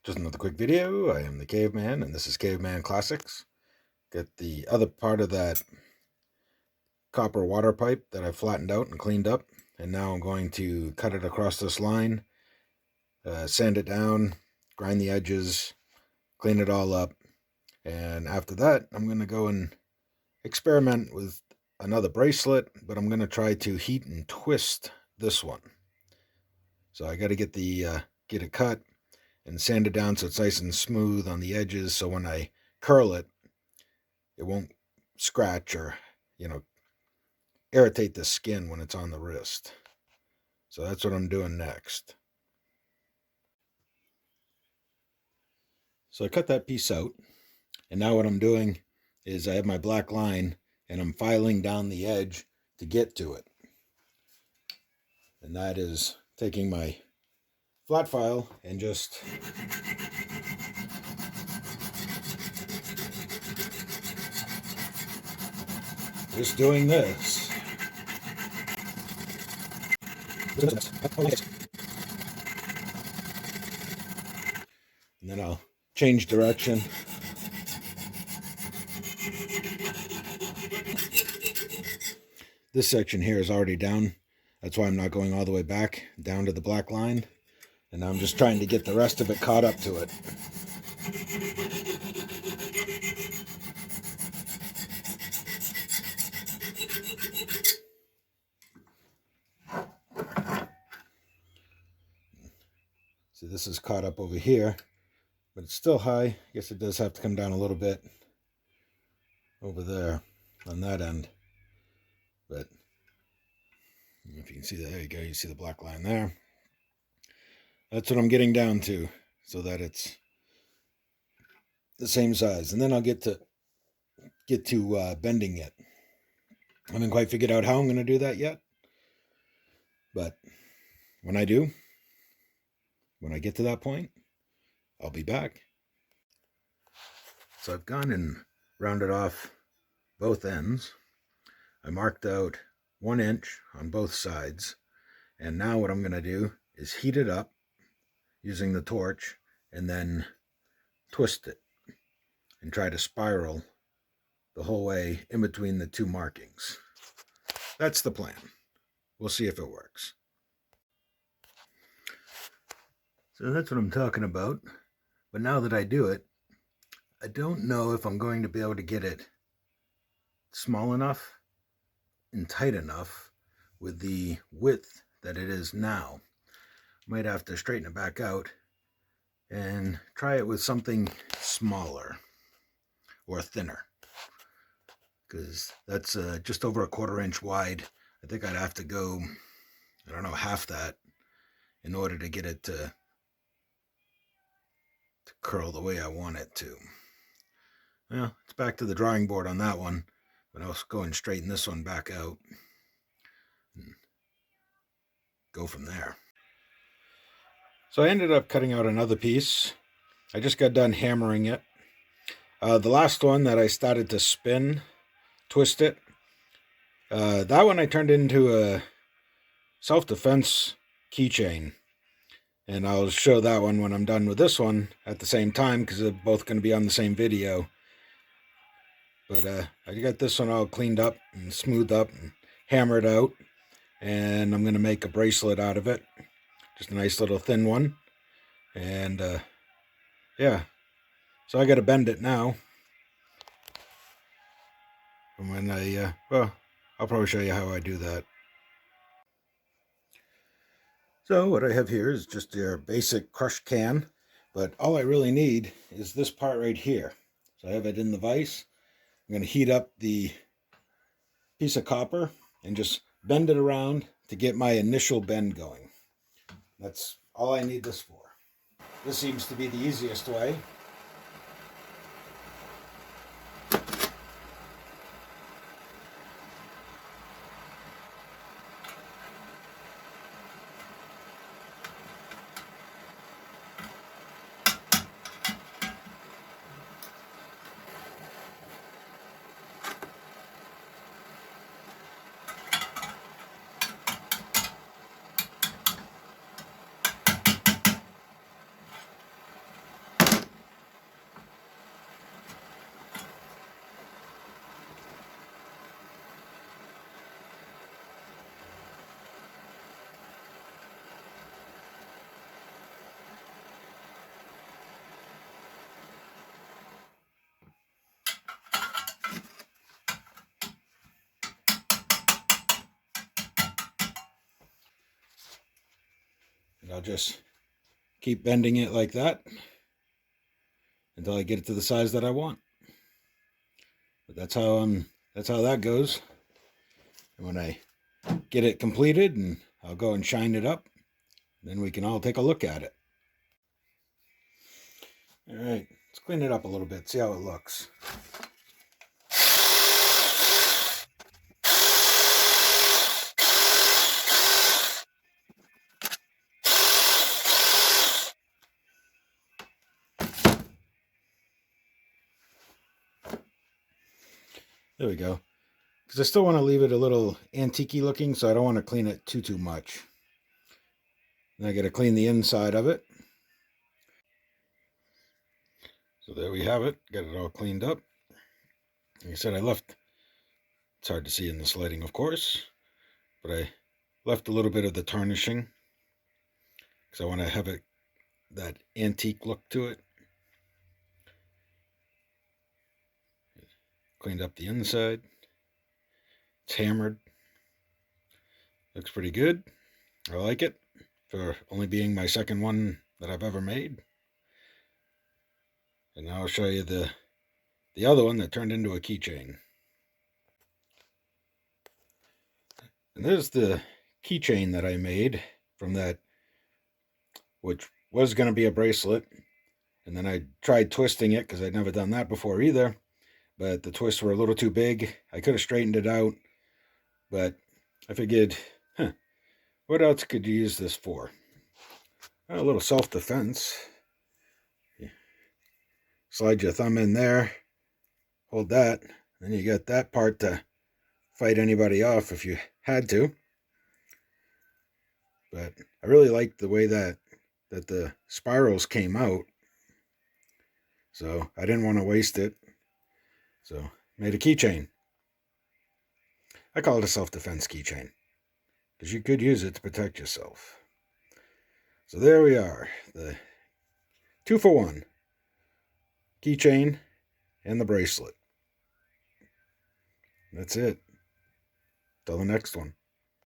Just another quick video. I am the Caveman, and this is Caveman Classics. Get the other part of that copper water pipe that I flattened out and cleaned up, and now I'm going to cut it across this line, sand it down, grind the edges, clean it all up, and after that I'm going to go and experiment with another bracelet, but I'm going to try to heat and twist this one. So I got to get it cut and sand it down so it's nice and smooth on the edges, so when I curl it, it won't scratch or, irritate the skin when it's on the wrist. So that's what I'm doing next. So I cut that piece out, and now what I'm doing is I have my black line and I'm filing down the edge to get to it. And that is taking my flat file and just doing this. And then I'll change direction. This section here is already down. That's why I'm not going all the way back down to the black line. And I'm just trying to get the rest of it caught up to it. See, this is caught up over here, but it's still high. I guess it does have to come down a little bit over there on that end. But if you can see that, there you go, you see the black line there. That's what I'm getting down to, so that it's the same size. And then I'll get to bending it. I haven't quite figured out how I'm going to do that yet. But when I do, when I get to that point, I'll be back. So I've gone and rounded off both ends. I marked out 1 inch on both sides. And now what I'm going to do is heat it up using the torch and then twist it and try to spiral the whole way in between the two markings. That's the plan. We'll see if it works. So that's what I'm talking about. But now that I do it, I don't know if I'm going to be able to get it small enough and tight enough with the width that it is now. Might have to straighten it back out and try it with something smaller or thinner, because that's just over 1/4 inch wide. I think I'd have to go, I don't know, half that in order to get it to curl the way I want it to. Well, it's back to the drawing board on that one, but I'll go and straighten this one back out and go from there. So I ended up cutting out another piece. I just got done hammering it. The last one that I started to spin, twist it, that one I turned into a self-defense keychain. And I'll show that one when I'm done with this one at the same time, because they're both going to be on the same video. But I got this one all cleaned up and smoothed up and hammered out. And I'm going to make a bracelet out of it. Just a nice little thin one. And yeah, so I got to bend it now. And when I'll probably show you how I do that. So what I have here is just your basic crushed can, but all I really need is this part right here. So I have it in the vise. I'm going to heat up the piece of copper and just bend it around to get my initial bend going. That's all I need this for. This seems to be the easiest way. And I'll just keep bending it like that until I get it to the size that I want. But that's how that goes. And when I get it completed, and I'll go and shine it up, then we can all take a look at it. All right, let's clean it up a little bit, see how it looks. There we go. Because I still want to leave it a little antique-y looking, so I don't want to clean it too much. Then I got to clean the inside of it. So there we have it. Got it all cleaned up. Like I said, it's hard to see in this lighting, of course, but I left a little bit of the tarnishing because I want to have that antique look to it. Cleaned up the inside. It's hammered. Looks pretty good. I like it for only being my second one that I've ever made. And now I'll show you the other one that turned into a keychain. And there's the keychain that I made from that, which was going to be a bracelet. And then I tried twisting it because I'd never done that before either. But the twists were a little too big. I could have straightened it out. But I figured, what else could you use this for? A little self-defense. Slide your thumb in there. Hold that. Then you got that part to fight anybody off if you had to. But I really liked the way that the spirals came out. So I didn't want to waste it. So made a keychain. I call it a self-defense keychain, because you could use it to protect yourself. So there we are, the 2-for-1 keychain and the bracelet. That's it. Till the next one.